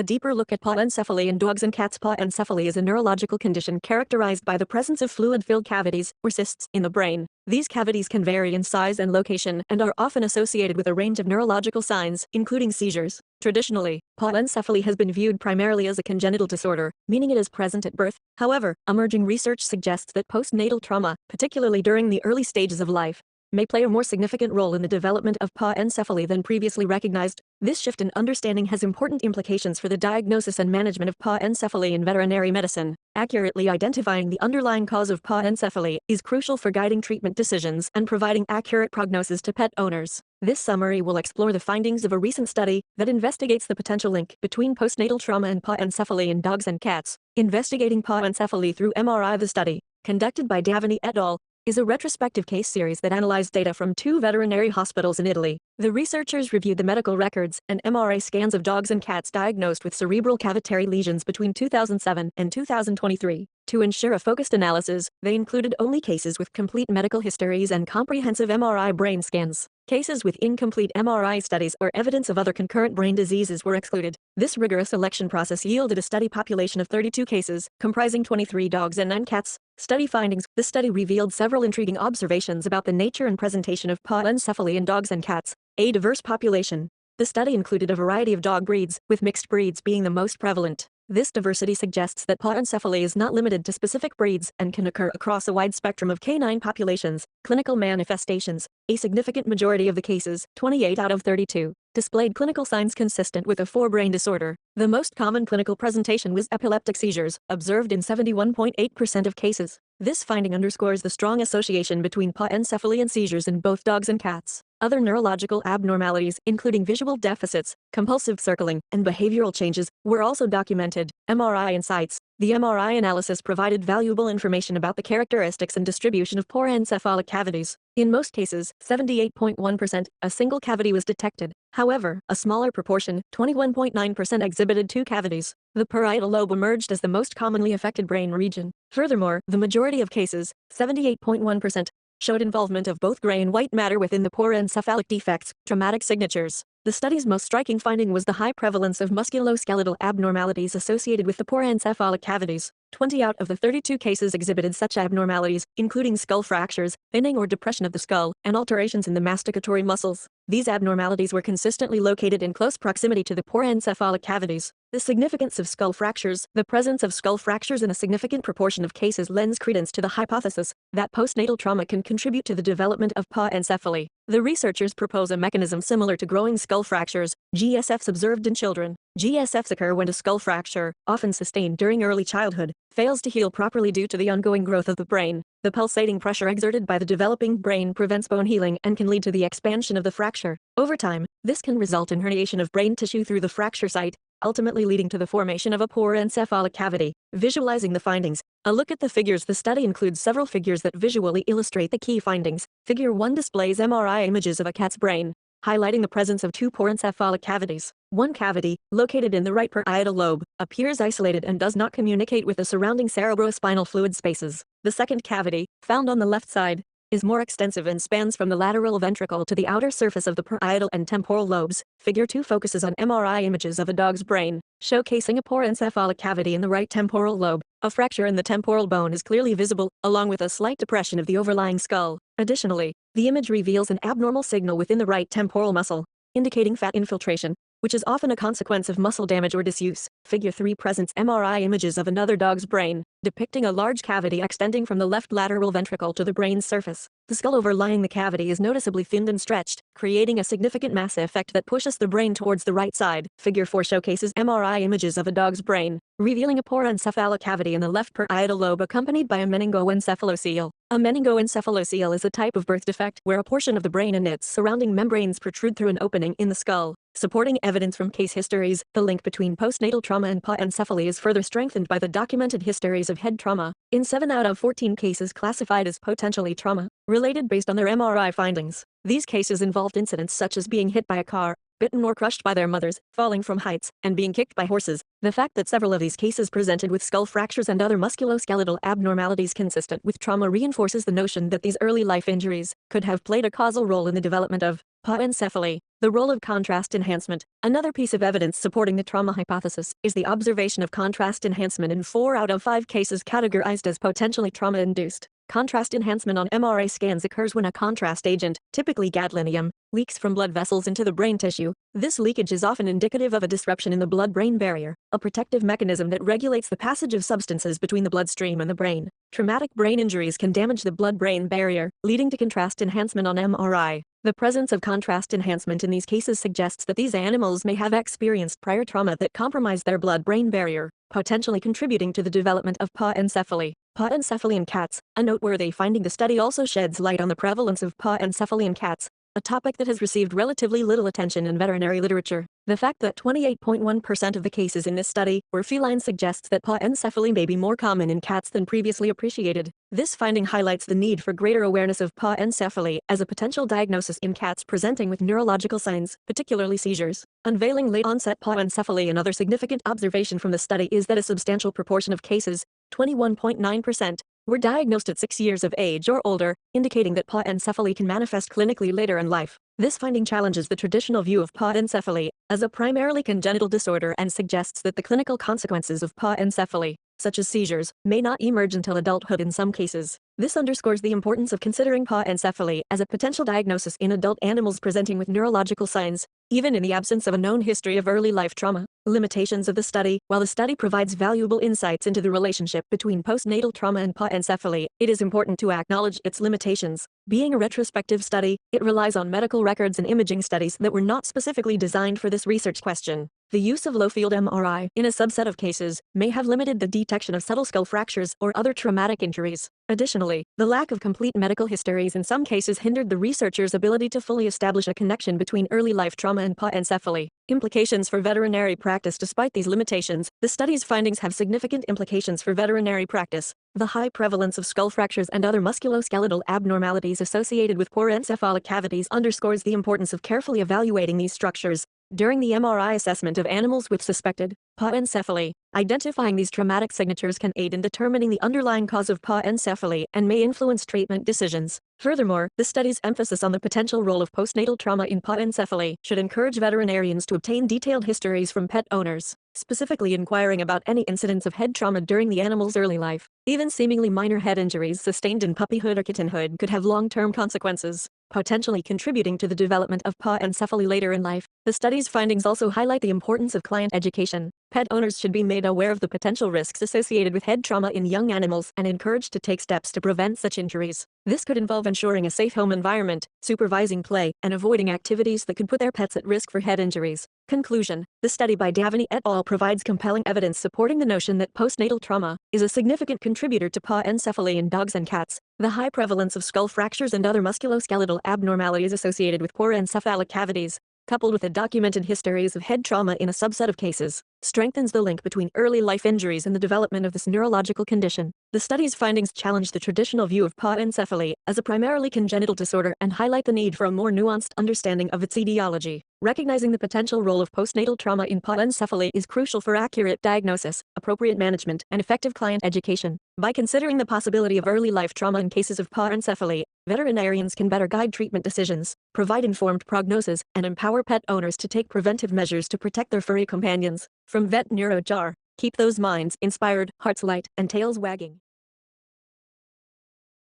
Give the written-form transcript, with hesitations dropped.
A deeper look at porencephaly in dogs and cats. Porencephaly is a neurological condition characterized by the presence of fluid-filled cavities, or cysts, in the brain. These cavities can vary in size and location and are often associated with a range of neurological signs, including seizures. Traditionally, porencephaly has been viewed primarily as a congenital disorder, meaning it is present at birth. However, emerging research suggests that postnatal trauma, particularly during the early stages of life, may play a more significant role in the development of porencephaly than previously recognized. This shift in understanding has important implications for the diagnosis and management of porencephaly in veterinary medicine. Accurately identifying the underlying cause of porencephaly is crucial for guiding treatment decisions and providing accurate prognosis to pet owners. This summary will explore the findings of a recent study that investigates the potential link between postnatal trauma and porencephaly in dogs and cats. Investigating porencephaly through MRI. The study, conducted by Davini et al., is a retrospective case series that analyzed data from 2 veterinary hospitals in Italy. The researchers reviewed the medical records and MRI scans of dogs and cats diagnosed with cerebral cavitary lesions between 2007 and 2023. To ensure a focused analysis, they included only cases with complete medical histories and comprehensive MRI brain scans. Cases with incomplete MRI studies or evidence of other concurrent brain diseases were excluded. This rigorous selection process yielded a study population of 32 cases, comprising 23 dogs and 9 cats. Study findings. The study revealed several intriguing observations about the nature and presentation of porencephaly in dogs and cats. A diverse population. The study included a variety of dog breeds, with mixed breeds being the most prevalent. This diversity suggests that porencephaly is not limited to specific breeds and can occur across a wide spectrum of canine populations. Clinical manifestations. A significant majority of the cases, 28 out of 32, displayed clinical signs consistent with a forebrain disorder. The most common clinical presentation was epileptic seizures, observed in 71.8% of cases. This finding underscores the strong association between porencephaly and seizures in both dogs and cats. Other neurological abnormalities, including visual deficits, compulsive circling, and behavioral changes, were also documented. MRI insights. The MRI analysis provided valuable information about the characteristics and distribution of porencephalic cavities. In most cases, 78.1%, a single cavity was detected. However, a smaller proportion, 21.9%, exhibited 2 cavities. The parietal lobe emerged as the most commonly affected brain region. Furthermore, the majority of cases, 78.1%, showed involvement of both gray and white matter within the porencephalic defects, traumatic signatures. The study's most striking finding was the high prevalence of musculoskeletal abnormalities associated with the porencephalic cavities. 20 out of the 32 cases exhibited such abnormalities, including skull fractures, thinning or depression of the skull, and alterations in the masticatory muscles. These abnormalities were consistently located in close proximity to the porencephalic cavities. The significance of skull fractures. The presence of skull fractures in a significant proportion of cases lends credence to the hypothesis that postnatal trauma can contribute to the development of porencephaly. The researchers propose a mechanism similar to growing skull fractures, GSFs, observed in children. GSFs occur when a skull fracture, often sustained during early childhood, fails to heal properly due to the ongoing growth of the brain. The pulsating pressure exerted by the developing brain prevents bone healing and can lead to the expansion of the fracture. Over time, this can result in herniation of brain tissue through the fracture site, ultimately leading to the formation of a porencephalic cavity. Visualizing the findings. A look at the figures. The study includes several figures that visually illustrate the key findings. Figure 1 displays MRI images of a cat's brain, highlighting the presence of 2 porencephalic cavities. One cavity, located in the right parietal lobe, appears isolated and does not communicate with the surrounding cerebrospinal fluid spaces. The second cavity, found on the left side, is more extensive and spans from the lateral ventricle to the outer surface of the parietal and temporal lobes. Figure 2 focuses on MRI images of a dog's brain, showcasing a porencephalic cavity in the right temporal lobe. A fracture in the temporal bone is clearly visible, along with a slight depression of the overlying skull. Additionally, the image reveals an abnormal signal within the right temporal muscle, indicating fat infiltration, which is often a consequence of muscle damage or disuse. Figure 3 presents MRI images of another dog's brain, depicting a large cavity extending from the left lateral ventricle to the brain's surface. The skull overlying the cavity is noticeably thinned and stretched, creating a significant mass effect that pushes the brain towards the right side. Figure 4 showcases MRI images of a dog's brain, revealing a porencephalic cavity in the left parietal lobe accompanied by a meningoencephalocele. A meningoencephalocele is a type of birth defect where a portion of the brain and its surrounding membranes protrude through an opening in the skull. Supporting evidence from case histories, the link between postnatal trauma and porencephaly is further strengthened by the documented histories of head trauma, in 7 out of 14 cases classified as potentially trauma-related based on their MRI findings. These cases involved incidents such as being hit by a car, bitten or crushed by their mothers, falling from heights, and being kicked by horses. The fact that several of these cases presented with skull fractures and other musculoskeletal abnormalities consistent with trauma reinforces the notion that these early life injuries could have played a causal role in the development of porencephaly. The role of contrast enhancement. Another piece of evidence supporting the trauma hypothesis is the observation of contrast enhancement in 4 out of 5 cases categorized as potentially trauma-induced. Contrast enhancement on MRI scans occurs when a contrast agent, typically gadolinium, leaks from blood vessels into the brain tissue. This leakage is often indicative of a disruption in the blood-brain barrier, a protective mechanism that regulates the passage of substances between the bloodstream and the brain. Traumatic brain injuries can damage the blood-brain barrier, leading to contrast enhancement on MRI. The presence of contrast enhancement in these cases suggests that these animals may have experienced prior trauma that compromised their blood-brain barrier, potentially contributing to the development of porencephaly. Porencephaly in cats. A noteworthy finding, the study also sheds light on the prevalence of porencephaly in cats, a topic that has received relatively little attention in veterinary literature. The fact that 28.1% of the cases in this study were feline suggests that porencephaly may be more common in cats than previously appreciated. This finding highlights the need for greater awareness of porencephaly as a potential diagnosis in cats presenting with neurological signs, particularly seizures. Unveiling late-onset porencephaly. Another significant observation from the study is that a substantial proportion of cases, 21.9%, were diagnosed at 6 years of age or older, indicating that porencephaly can manifest clinically later in life. This finding challenges the traditional view of porencephaly as a primarily congenital disorder and suggests that the clinical consequences of porencephaly, such as seizures, may not emerge until adulthood in some cases. This underscores the importance of considering porencephaly as a potential diagnosis in adult animals presenting with neurological signs, even in the absence of a known history of early life trauma. Limitations of the study. While the study provides valuable insights into the relationship between postnatal trauma and porencephaly, it is important to acknowledge its limitations. Being a retrospective study, it relies on medical records and imaging studies that were not specifically designed for this research question. The use of low-field MRI in a subset of cases may have limited the detection of subtle skull fractures or other traumatic injuries. Additionally, the lack of complete medical histories in some cases hindered the researchers' ability to fully establish a connection between early life trauma and porencephaly. Implications for veterinary practice. Despite these limitations, the study's findings have significant implications for veterinary practice. The high prevalence of skull fractures and other musculoskeletal abnormalities associated with porencephalic cavities underscores the importance of carefully evaluating these structures during the MRI assessment of animals with suspected porencephaly. Identifying these traumatic signatures can aid in determining the underlying cause of porencephaly and may influence treatment decisions. Furthermore, the study's emphasis on the potential role of postnatal trauma in porencephaly should encourage veterinarians to obtain detailed histories from pet owners, specifically inquiring about any incidents of head trauma during the animal's early life. Even seemingly minor head injuries sustained in puppyhood or kittenhood could have long-term consequences, potentially contributing to the development of porencephaly later in life. The study's findings also highlight the importance of client education. Pet owners should be made aware of the potential risks associated with head trauma in young animals and encouraged to take steps to prevent such injuries. This could involve ensuring a safe home environment, supervising play, and avoiding activities that could put their pets at risk for head injuries. Conclusion. The study by Davini et al. Provides compelling evidence supporting the notion that postnatal trauma is a significant contributor to porencephaly in dogs and cats. The high prevalence of skull fractures and other musculoskeletal abnormalities associated with porencephalic cavities, coupled with the documented histories of head trauma in a subset of cases, strengthens the link between early life injuries and the development of this neurological condition. The study's findings challenge the traditional view of porencephaly as a primarily congenital disorder and highlight the need for a more nuanced understanding of its etiology. Recognizing the potential role of postnatal trauma in porencephaly is crucial for accurate diagnosis, appropriate management, and effective client education. By considering the possibility of early life trauma in cases of porencephaly, veterinarians can better guide treatment decisions, provide informed prognosis, and empower pet owners to take preventive measures to protect their furry companions. From Vet NeuroJar, keep those minds inspired, hearts light, and tails wagging.